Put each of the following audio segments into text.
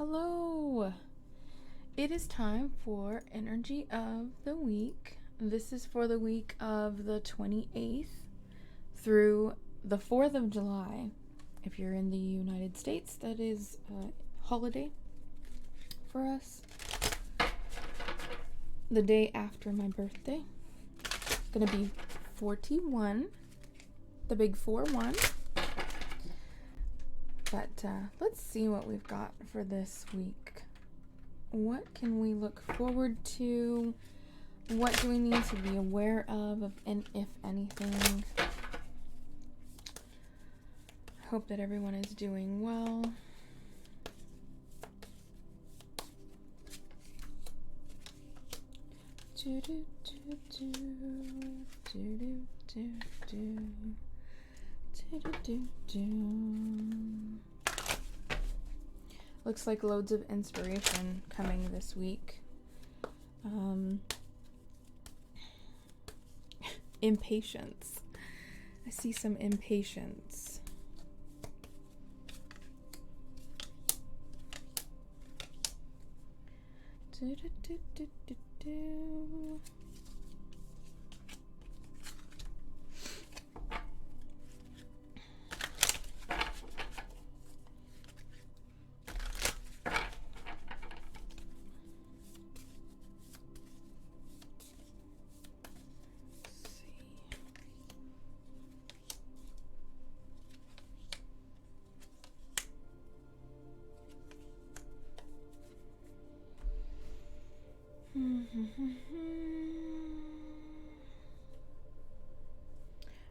Hello! It is time for Energy of the Week. This is for the week of the 28th through the 4th of July. If you're in the United States, that is a holiday for us. The day after my birthday. It's gonna be 41, the big 4-1. But let's see what we've got for this week. What can we look forward to? What do we need to be aware of and if anything? Hope that everyone is doing well. Do do do do do do do do. Looks like loads of inspiration coming this week. Impatience. I see some impatience.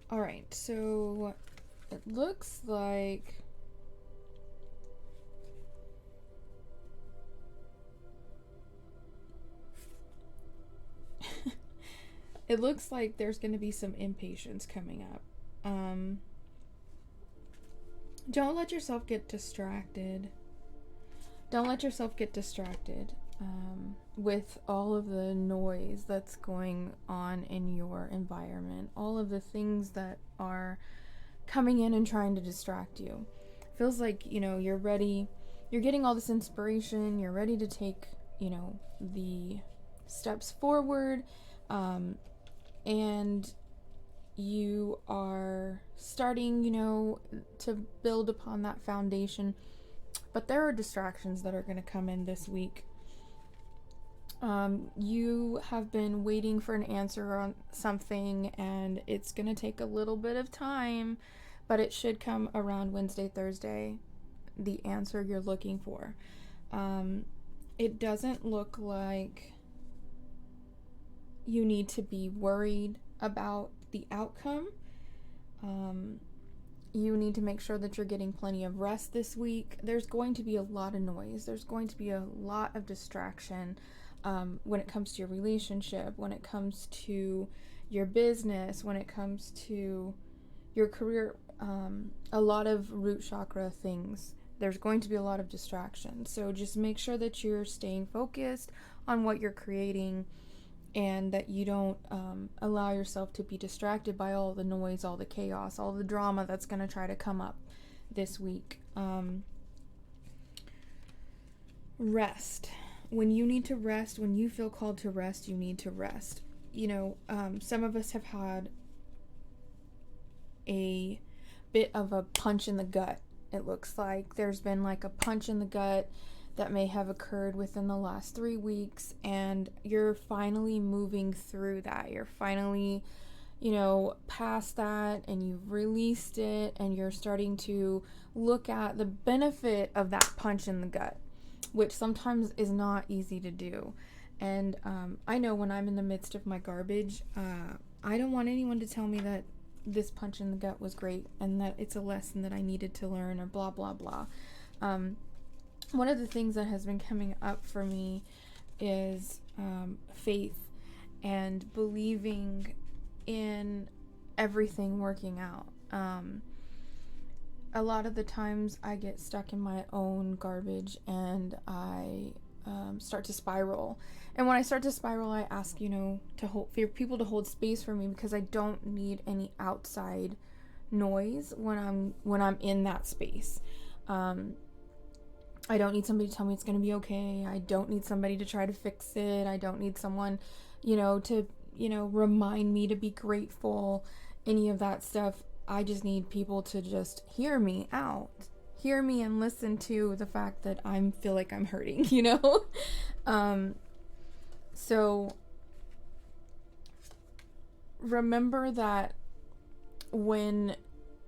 All right, so it looks like there's going to be some impatience coming up. Don't let yourself get distracted. With all of the noise that's going on in your environment, all of the things that are coming in and trying to distract you. Feels like, you're ready, you're getting all this inspiration, you're ready to take, the steps forward, and you are starting, to build upon that foundation. But there are distractions that are going to come in this week. You have been waiting for an answer on something, and it's going to take a little bit of time, but it should come around Wednesday, Thursday, the answer you're looking for. It doesn't look like you need to be worried about the outcome. You need to make sure that you're getting plenty of rest this week. There's going to be a lot of noise. There's going to be a lot of distraction when it comes to your relationship, when it comes to your business, when it comes to your career, a lot of root chakra things. There's going to be a lot of distraction. So just make sure that you're staying focused on what you're creating, and that you don't allow yourself to be distracted by all the noise, all the chaos, all the drama that's going to try to come up this week. Rest. When you need to rest, when you feel called to rest, you need to rest. Some of us have had a bit of a punch in the gut. It looks like there's been like a punch in the gut that may have occurred within the last 3 weeks, and you're finally moving through that. You're finally, past that, and you've released it, and you're starting to look at the benefit of that punch in the gut, which sometimes is not easy to do. And I know when I'm in the midst of my garbage, I don't want anyone to tell me that this punch in the gut was great and that it's a lesson that I needed to learn, or blah, blah, blah. One of the things that has been coming up for me is faith and believing in everything working out. A lot of the times I get stuck in my own garbage, and I start to spiral. And when I start to spiral, I ask, for people to hold space for me, because I don't need any outside noise when I'm in that space. I don't need somebody to tell me it's going to be okay. I don't need somebody to try to fix it. I don't need someone, to, remind me to be grateful, any of that stuff. I just need people to just hear me out. Hear me and listen to the fact that I feel like I'm hurting, So remember that when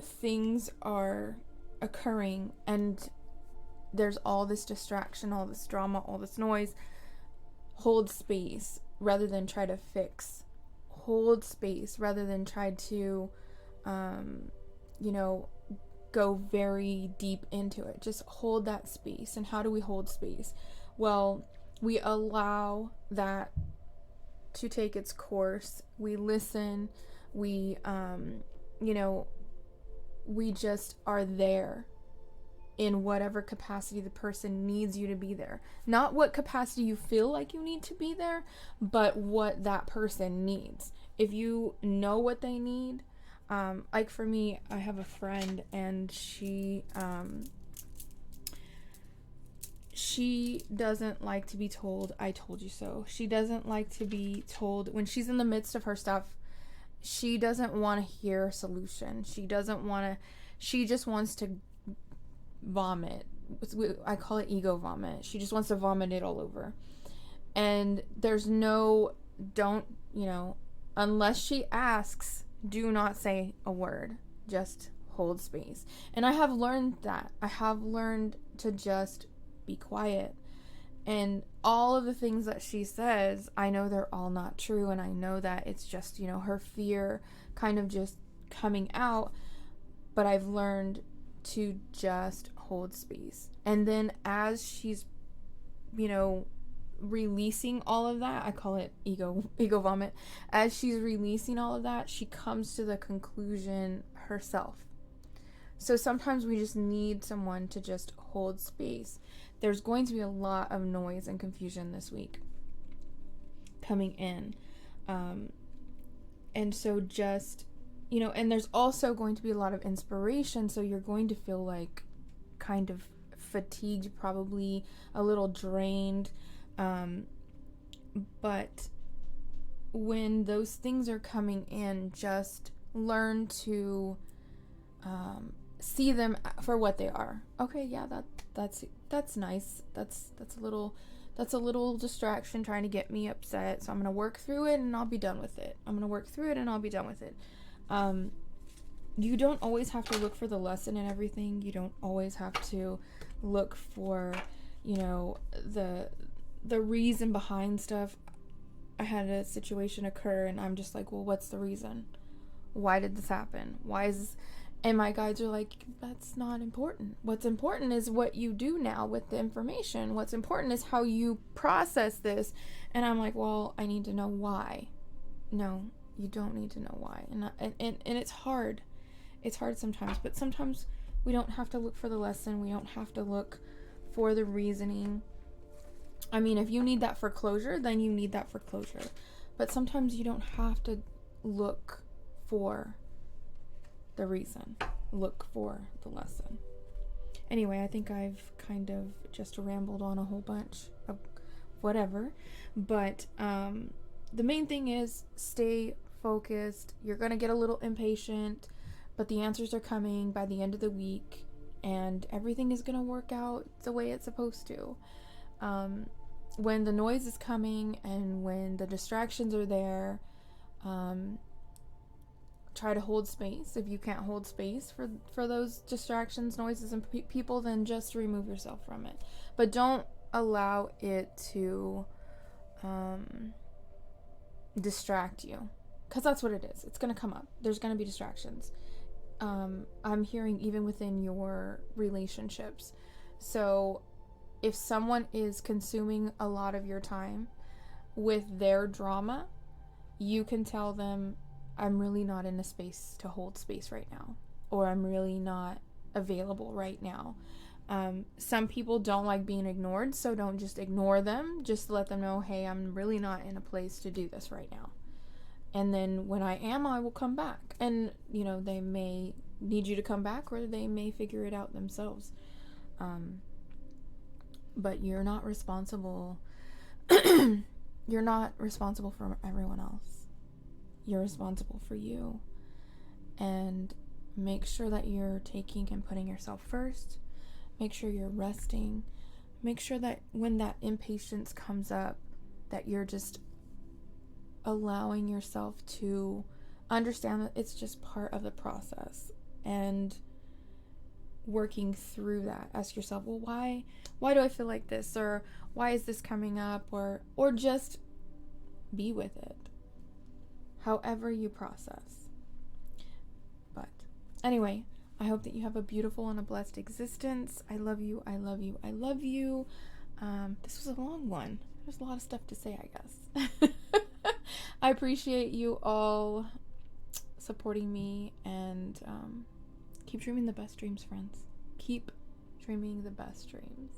things are occurring and there's all this distraction, all this drama, all this noise, hold space rather than try to fix. Hold space rather than try to, go very deep into it. Just hold that space. And how do we hold space? Well, we allow that to take its course. We listen. We, we just are there in whatever capacity the person needs you to be there. Not what capacity you feel like you need to be there, but what that person needs. If you know what they need, like for me, I have a friend and she doesn't like to be told, I told you so. She doesn't like to be told when she's in the midst of her stuff. She doesn't want to hear a solution. She just wants to vomit. I call it ego vomit. She just wants to vomit it all over. And there's unless she asks, do not say a word. Just hold space. And I have learned that. I have learned to just be quiet. And all of the things that she says, I know they're all not true. And I know that it's just, her fear kind of just coming out. But I've learned to just hold space. And then as she's, releasing all of that, I call it ego vomit. As she's releasing all of that, she comes to the conclusion herself. So sometimes we just need someone to just hold space. There's going to be a lot of noise and confusion this week coming in. And so just, and there's also going to be a lot of inspiration. So you're going to feel like kind of fatigued, probably a little drained. But when those things are coming in, just learn to see them for what they are. Okay, yeah, that's nice. That's a little distraction trying to get me upset. So I'm gonna work through it and I'll be done with it. You don't always have to look for the lesson in everything. You don't always have to look for, the reason behind stuff. I had a situation occur and I'm just like, well, what's the reason? Why did this happen? Why is this? And my guides are like, that's not important. What's important is what you do now with the information. What's important is how you process this. And I'm like, well, I need to know why. No, you don't need to know why. And it's hard. It's hard sometimes, but sometimes we don't have to look for the lesson. We don't have to look for the reasoning. I mean, if you need that for closure, then you need that for closure. But sometimes you don't have to look for the reason. Look for the lesson. Anyway, I think I've kind of just rambled on a whole bunch of whatever. But the main thing is stay focused. You're going to get a little impatient, but the answers are coming by the end of the week. And everything is going to work out the way it's supposed to. When the noise is coming and when the distractions are there, try to hold space. If you can't hold space for those distractions, noises, and people, then just remove yourself from it. But don't allow it to distract you, because that's what it is. It's going to come up. There's going to be distractions. I'm hearing even within your relationships. So if someone is consuming a lot of your time with their drama, you can tell them, I'm really not in a space to hold space right now, or I'm really not available right now. Some people don't like being ignored, so don't just ignore them. Just let them know, hey, I'm really not in a place to do this right now. And then when I am, I will come back. And, they may need you to come back, or they may figure it out themselves. but you're not responsible. You're not responsible for everyone else. You're responsible for you. And make sure that you're taking and putting yourself first. Make sure you're resting. Make sure that when that impatience comes up, that you're just allowing yourself to understand that it's just part of the process, and working through that. Ask yourself, well, why do I feel like this, or why is this coming up, or just be with it, however you process. But anyway, I hope that you have a beautiful and a blessed existence. I love you. I love you. I love you. This was a long one. There's a lot of stuff to say, I guess. I appreciate you all supporting me, and keep dreaming the best dreams, friends. Keep dreaming the best dreams.